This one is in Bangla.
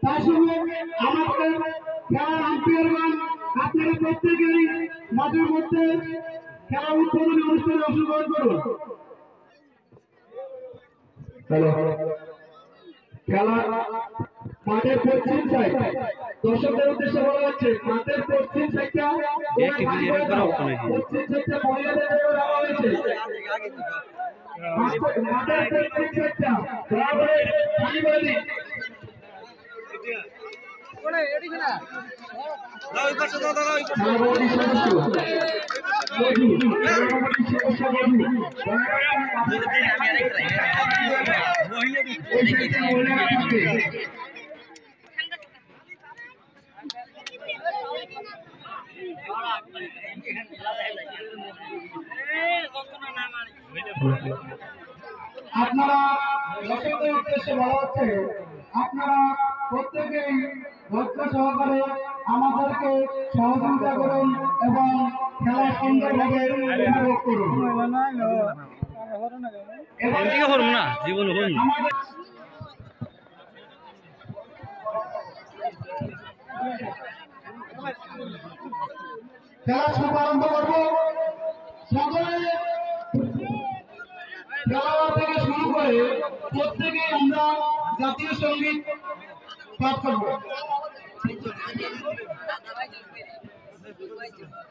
তাই শুধু আমাদের খেলার আম্পায়ারগণ আপনারা প্রত্যেকেই মাঠের মধ্যে খেলা উদ্বোধনী অনুষ্ঠানে অংশগ্রহণ করুন। খেলা মাঠের পশ্চিম সাইড দর্শকদের উদ্দেশ্যে বলা হচ্ছে, মাঠের পশ্চিম সাইডটা পশ্চিম সাইডটা মহিলাদের জন্য দেওয়া হয়েছে। মাঠের পশ্চিম সাইডটা দয়া করে খালি করে দিন। আপনারা দর্শকদের উদ্দেশ্যে বলা হচ্ছে, আপনারা প্রত্যেকেই ধৈর্য সহকারে আমাদেরকে সহযোগিতা করুন এবং খেলা সুন্দরভাবে উপভোগ করুন। খেলা শুভারম্ভ করব। সকলে খেলোয়াড় থেকে শুরু করে প্রত্যেকেই আমরা জাতীয় সঙ্গীত পাঠ করব।